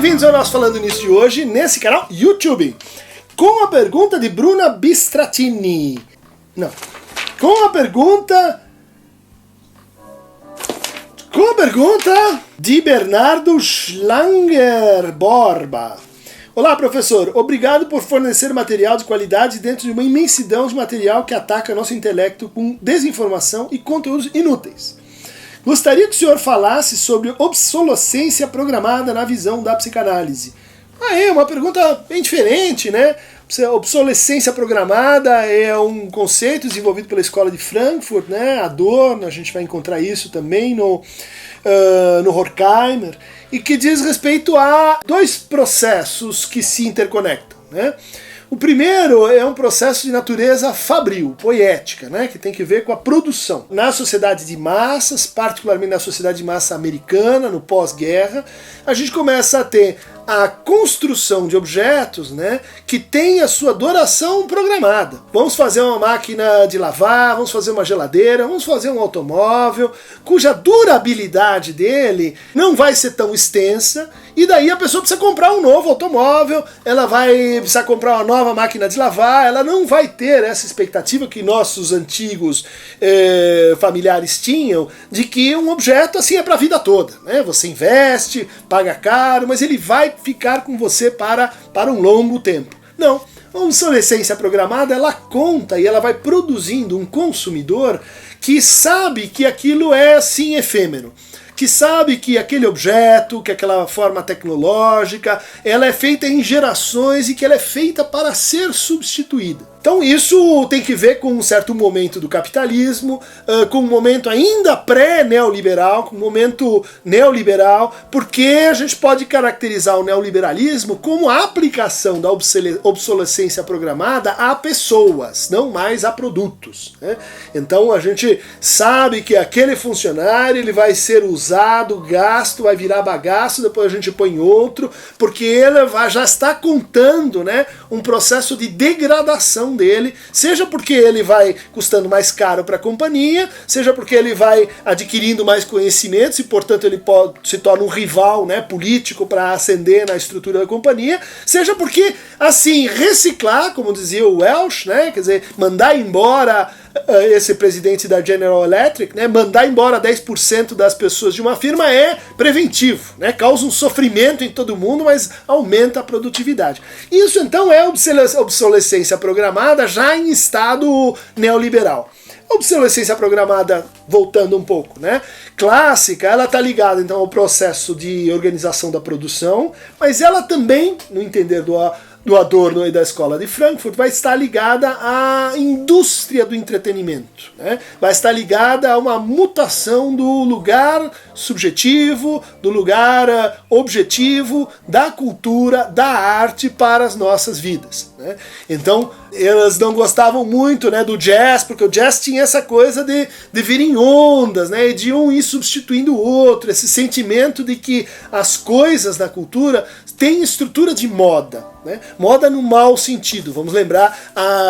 bem-vindos ao nosso Falando Nisso de hoje, nesse canal YouTube, com a pergunta de Bruna Bistratini. Não, com a pergunta de Bernardo Schlanger Borba. Olá, professor. Obrigado por fornecer material de qualidade dentro de uma imensidão de material que ataca nosso intelecto com desinformação e conteúdos inúteis. Gostaria que o senhor falasse sobre obsolescência programada na visão da psicanálise. É uma pergunta bem diferente, né? Obsolescência programada é um conceito desenvolvido pela Escola de Frankfurt, né? Adorno, a gente vai encontrar isso também no Horkheimer, e que diz respeito a dois processos que se interconectam, né? O primeiro é um processo de natureza fabril, poética, né, que tem que ver com a produção. Na sociedade de massas, particularmente na sociedade de massa americana, no pós-guerra, a gente começa a ter a construção de objetos, né, que tem a sua duração programada. Vamos fazer uma máquina de lavar, vamos fazer uma geladeira, vamos fazer um automóvel, cuja durabilidade dele não vai ser tão extensa, e daí a pessoa precisa comprar um novo automóvel, ela vai precisar comprar uma nova máquina de lavar, ela não vai ter essa expectativa que nossos antigos familiares tinham, de que um objeto assim é para a vida toda, né? Você investe, paga caro, mas ele vai ficar com você para um longo tempo. Não. A obsolescência programada, ela conta e ela vai produzindo um consumidor que sabe que aquilo é assim efêmero, que sabe que aquele objeto, que aquela forma tecnológica, ela é feita em gerações e que ela é feita para ser substituída. Então isso tem que ver com um certo momento do capitalismo, com um momento ainda pré-neoliberal, com um momento neoliberal, porque a gente pode caracterizar o neoliberalismo como a aplicação da obsolescência programada a pessoas, não mais a produtos, né? Então a gente sabe que aquele funcionário ele vai ser usado, gasto, vai virar bagaço, depois a gente põe outro, porque ele já está contando, né, um processo de degradação dele, seja porque ele vai custando mais caro para a companhia, seja porque ele vai adquirindo mais conhecimentos e, portanto, ele se torna um rival, né, político para ascender na estrutura da companhia, seja porque, assim, reciclar, como dizia o Welch, né, quer dizer, mandar embora esse presidente da General Electric, né, mandar embora 10% das pessoas de uma firma é preventivo, né, causa um sofrimento em todo mundo, mas aumenta a produtividade. Isso então é obsolescência programada já em estado neoliberal. A obsolescência programada, voltando um pouco, né, clássica, ela está ligada então ao processo de organização da produção, mas ela também, no entender do Adorno e da Escola de Frankfurt, vai estar ligada à indústria do entretenimento, né? Vai estar ligada a uma mutação do lugar subjetivo, do lugar objetivo, da cultura, da arte para as nossas vidas, né? Então, elas não gostavam muito, né, do jazz, porque o jazz tinha essa coisa de vir em ondas, né, e de um ir substituindo o outro, esse sentimento de que as coisas da cultura têm estrutura de moda, né? Moda no mau sentido. Vamos lembrar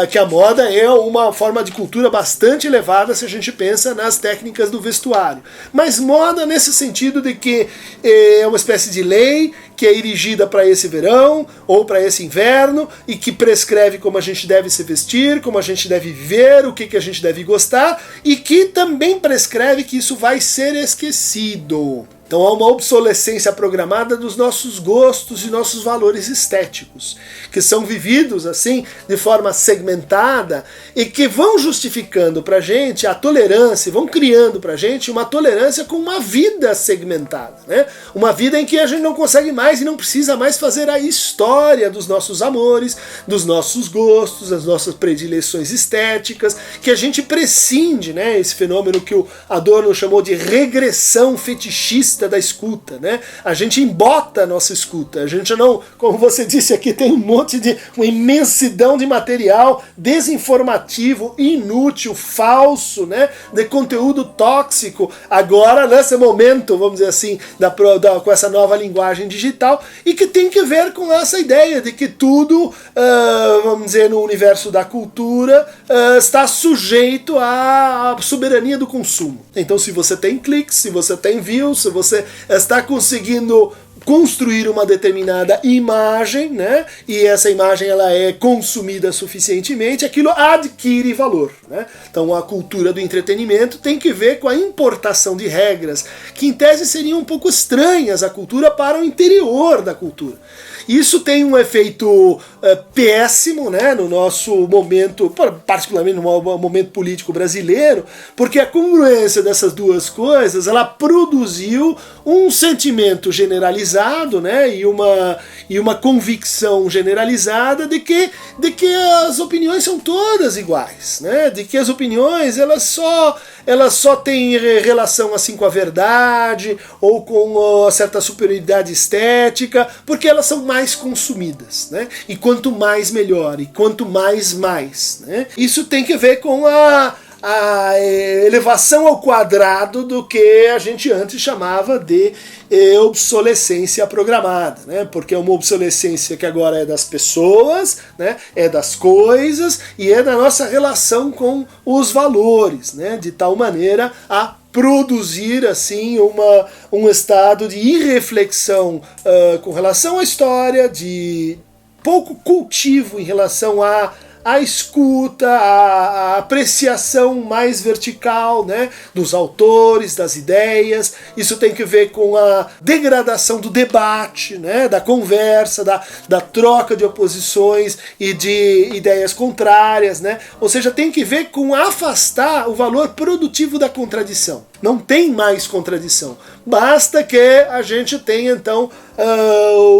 que a moda é uma forma de cultura bastante elevada se a gente pensa nas técnicas do vestuário. Mas moda nesse sentido de que é uma espécie de lei que é erigida para esse verão ou para esse inverno e que prescreve como a gente deve se vestir, como a gente deve viver, o que a gente deve gostar, e que também prescreve que isso vai ser esquecido. Então há uma obsolescência programada dos nossos gostos e nossos valores estéticos, que são vividos assim de forma segmentada e que vão justificando pra gente a tolerância, vão criando pra gente uma tolerância com uma vida segmentada, né? Uma vida em que a gente não consegue mais e não precisa mais fazer a história dos nossos amores, dos nossos gostos, das nossas predileções estéticas, que a gente prescinde, né? Esse fenômeno que o Adorno chamou de regressão fetichista da escuta, né? A gente embota a nossa escuta, a gente não, como você disse aqui, tem uma imensidão de material desinformativo, inútil, falso, né? De conteúdo tóxico, agora nesse momento, vamos dizer assim, com essa nova linguagem digital, e que tem que ver com essa ideia de que tudo, vamos dizer, no universo da cultura, está sujeito à soberania do consumo. Então, se você tem cliques, se você tem views, se você está conseguindo construir uma determinada imagem, né? E essa imagem ela é consumida suficientemente, aquilo adquire valor, né? Então a cultura do entretenimento tem que ver com a importação de regras que em tese seriam um pouco estranhas à cultura para o interior da cultura. Isso tem um efeito péssimo, né, no nosso momento, particularmente no momento político brasileiro, porque a congruência dessas duas coisas, ela produziu um sentimento generalizado, né, e uma convicção generalizada de que as opiniões são todas iguais, né, de que as opiniões elas só têm relação assim com a verdade ou com uma certa superioridade estética, porque elas são mais consumidas, né? E quanto mais melhor, e quanto mais, né? Isso tem que ver com a elevação ao quadrado do que a gente antes chamava de obsolescência programada, né? Porque é uma obsolescência que agora é das pessoas, né? É das coisas e é da nossa relação com os valores, né? De tal maneira a produzir assim um estado de irreflexão com relação à história, de pouco cultivo em relação a escuta, a apreciação mais vertical, né, dos autores, das ideias. Isso tem que ver com a degradação do debate, né, da conversa, da troca de oposições e de ideias contrárias, né? Ou seja, tem que ver com afastar o valor produtivo da contradição. Não tem mais contradição. Basta que a gente tenha, então,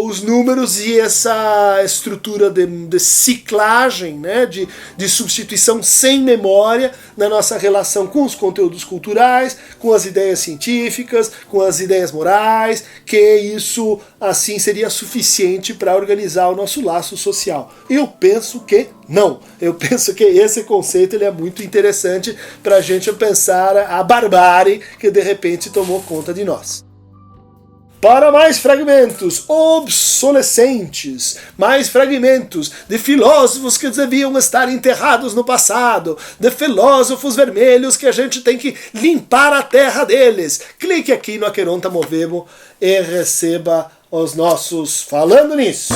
os números e essa estrutura de ciclagem, né, de substituição sem memória na nossa relação com os conteúdos culturais, com as ideias científicas, com as ideias morais, que isso, assim, seria suficiente para organizar o nosso laço social. Eu penso que não. Eu penso que esse conceito ele é muito interessante para a gente pensar a barbárie que de repente tomou conta de nós. Para mais fragmentos obsolescentes, mais fragmentos de filósofos que deviam estar enterrados no passado, de filósofos vermelhos que a gente tem que limpar a terra deles, clique aqui no Aqueronta Movemo e receba os nossos Falando Nisso.